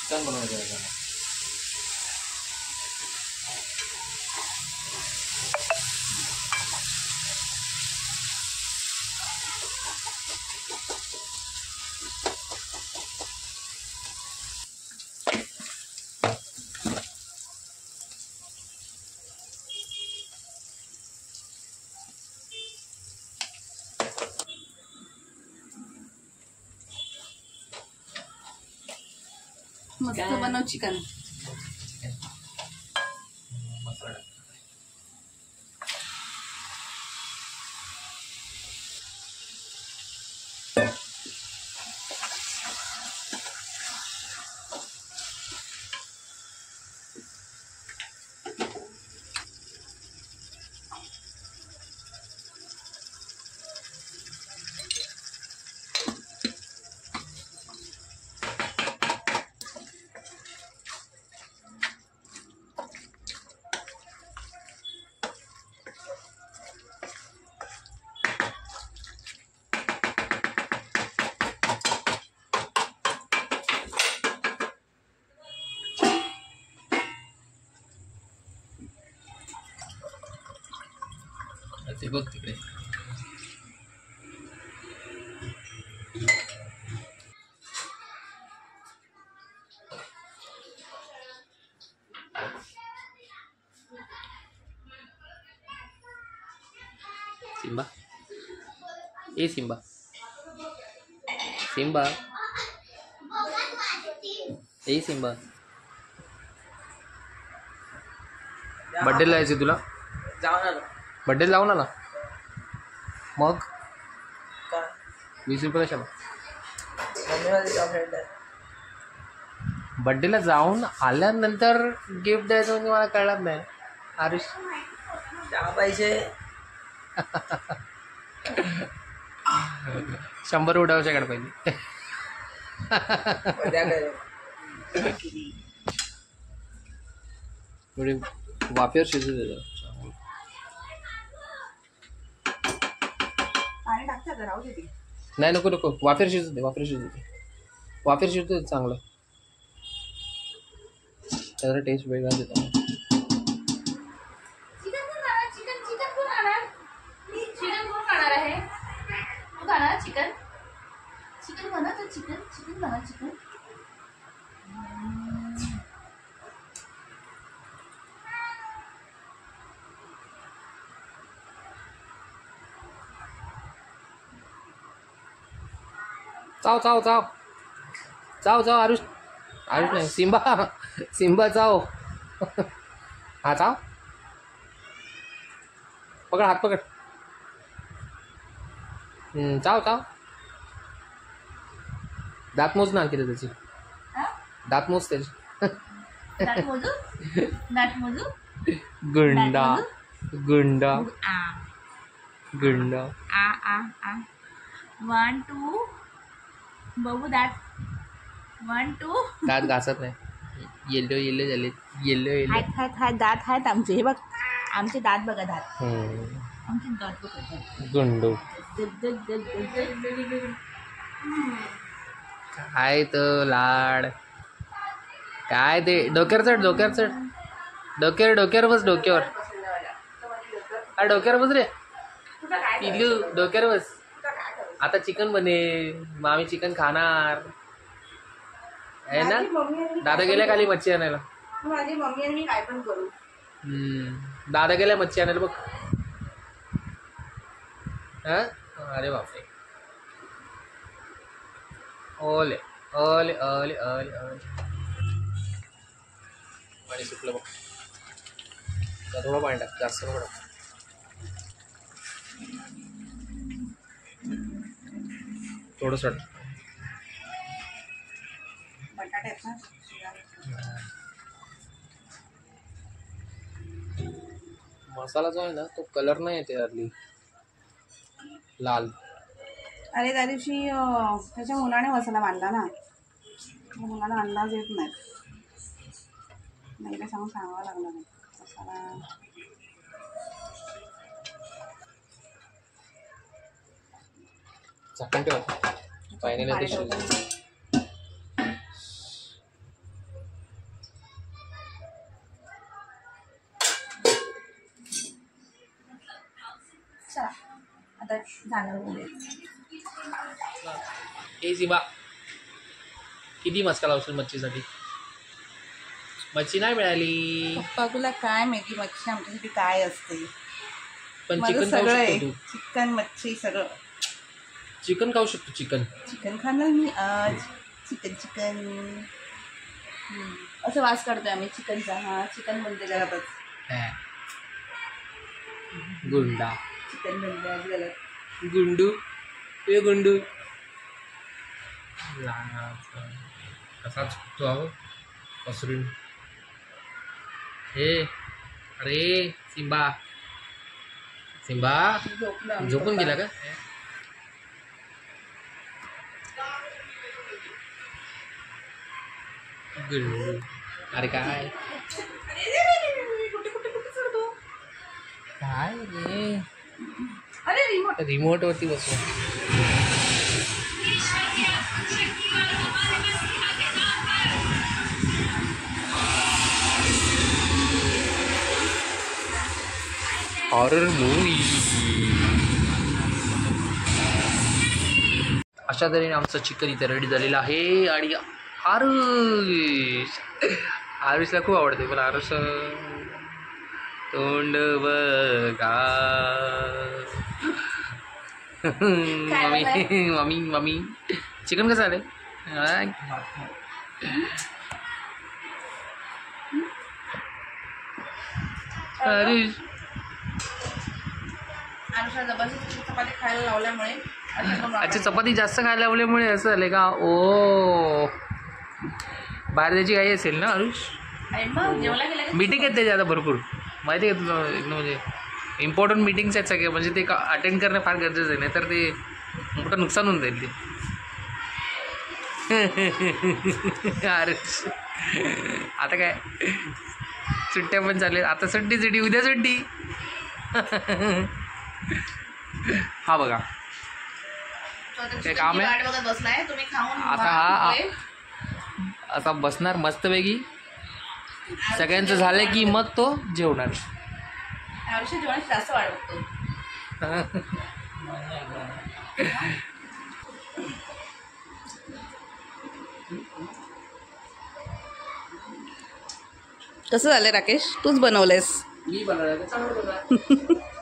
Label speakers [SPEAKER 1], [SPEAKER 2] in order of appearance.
[SPEAKER 1] Chicken बनवायचं आहे.
[SPEAKER 2] मस्त बनव चिकन.
[SPEAKER 1] मसाला ते बघ तिकडे. सिम्बा, ए सिम्बा, सिम्बा, ए सिम्बा. बड्डेला जायचं तुला?
[SPEAKER 3] जाऊन आलो.
[SPEAKER 1] बड्डेला जाऊन आला मग 20 रुपये कशाला?
[SPEAKER 3] मम्मीवाली चॉकलेट आहे.
[SPEAKER 1] बड्डेला जाऊन आल्यानंतर गिफ्ट द्यायचं म्हणजे मला कळलं नाही. आरुष
[SPEAKER 3] त्या पैसे
[SPEAKER 1] 100 उडावच्याकडे पाहिजे.
[SPEAKER 3] उद्या करेन.
[SPEAKER 1] थोडी वाफेवर शिजू दे.
[SPEAKER 2] पाणी टाकता का? राहू दे ते.
[SPEAKER 1] नाही नको नको, वाफेवर शिजू दे. वाफेवर शिजू दे. वाफेवर शिजू दे चांगलं. त्याचा टेस्ट वेगळा देतो.
[SPEAKER 2] चिकन कोण खाणार? चिकन चिकन कोण खाणार? चिकन कोण खाणार आहे? तू खाणार चिकन? चिकन बनव तर चिकन. चिकन बनव चिकन.
[SPEAKER 1] चाव चाव चाव चाव चाव. आरुष आरुष नाही, सिम्बा. सिम्बा चाव. हा चाव. पकड, हात पकड. चाव चाव. दात मोज ना किती त्याची.
[SPEAKER 2] हा?
[SPEAKER 1] दात मोज त्याची.
[SPEAKER 2] दात मोजू? दात मोजू?
[SPEAKER 1] गुंडा गुंडा
[SPEAKER 2] आ
[SPEAKER 1] गुंडा.
[SPEAKER 2] आ आ आ. 1 2 बघू दात. 1 2.
[SPEAKER 1] दात घासत नाही. येल्लो येल्लो झाले. Yellow yellow.
[SPEAKER 2] हात दात आहेत आमचे. हे बघ आमचे दात बघा. दात आमचे दात बघा.
[SPEAKER 1] गुंडू. काय तर लाड. काय ते डोक्यावर चढ. डोक्यावर चढ. डोक्यावर डोक्यावर बस. डोक्यावर. हा डोक्यावर बस रे. इल्लू डोक्यावर बस. आता चिकन बनेल. मग आम्ही चिकन खाणार आहे ना. दादा गेल्या खाली मच्छी आणायला.
[SPEAKER 2] माझी मम्मी आणि मी काय पण करू.
[SPEAKER 1] दादा गेल्या मच्छी आणायला बघ. हा अरे बापरे. ओले ओले ओले ओले ओले. पाणी सुटलं बघ. थोडं पाणी टाक. जास्त नको टाक. थोडंसं
[SPEAKER 2] बटाटे आहेत ना.
[SPEAKER 1] मसाला जो आहे ना तो कलर नाही येते त्यातली लाल.
[SPEAKER 2] अरे त्या दिवशी त्याच्या मुलाने मसाला बांधला ना. मुलाला अंदाज येत नाही. नाही सांगावं लागलं नाही मसाला.
[SPEAKER 1] झाकण ठेव. पाहिजे नाही ते ए सिंबा किती मस्का लावशील मच्छीसाठी? मच्छी नाही मिळाली.
[SPEAKER 4] पप्पा तुला काय माहिती मच्छी आमच्यासाठी काय असते.
[SPEAKER 1] पण
[SPEAKER 4] माझं
[SPEAKER 1] चिकन खाऊ
[SPEAKER 4] सगळं आहे.
[SPEAKER 1] शकतो तू.
[SPEAKER 4] चिकन मच्छी सगळं.
[SPEAKER 1] चिकन खाऊ शकतो. चिकन
[SPEAKER 4] चिकन खाणार मी आज. चिकन असं वास काढतोय आम्ही चिकनचा. हा चिकन बनते घरातच.
[SPEAKER 1] गुंडा
[SPEAKER 4] चिकन बनते आज घरात.
[SPEAKER 1] गुंडू ए गुंडू कसा चुकतो अहो पसरून. हे अरे सिंबा सिंबा
[SPEAKER 4] झोपलं आमचं
[SPEAKER 1] झोपून
[SPEAKER 4] पप्पा.
[SPEAKER 1] गेला का? गुंडू अरे काय काय रे
[SPEAKER 4] अरे रिमोट.
[SPEAKER 1] रिमोट वरती बसू. Horror movie. अशा तऱ्हेने आमचं चिकन इथे रेडी झालेलं आहे. आणि आरुषला खूप आवडते. पण आरुष तोंड बघा. मम्मी मम्मी मम्मी चिकन कसं आलंय? आरुष
[SPEAKER 4] अनुषा जबरदस्ती चपाती खायला लावल्यामुळे
[SPEAKER 1] अच्छा चपाती जास्त खायला लावल्यामुळे असं झालं का? ओ बाहेर त्याची काही असेल ना आरुष?
[SPEAKER 4] जेवला गेला का?
[SPEAKER 1] मीटिंग आहेत त्याच्या आता भरपूर माहिती आहे का तुला? एकदम म्हणजे इम्पॉर्टंट मीटिंग्स आहेत सगळे. म्हणजे ते अटेंड करणं फार गरजेचं आहे. नाही तर ते मोठं नुकसान होऊन जाईल ते. आरुष आता काय सुट्ट्या पण चालेल. आता सुट्टी उद्या सुट्टी. हा बघा
[SPEAKER 4] ते
[SPEAKER 1] काम आहे.
[SPEAKER 4] वाट बघत बसलाय. तुम्ही खाऊन
[SPEAKER 1] आता हा आता बसणार मस्तपैकी. सगळ्यांचं झालं की मग तो जेवणार.
[SPEAKER 4] आयुष्य जेवणाची जास्त वाट बघतो. कसं झालंय राकेश? तूच बनवलंयस.
[SPEAKER 1] मी बनवलं चांगलं.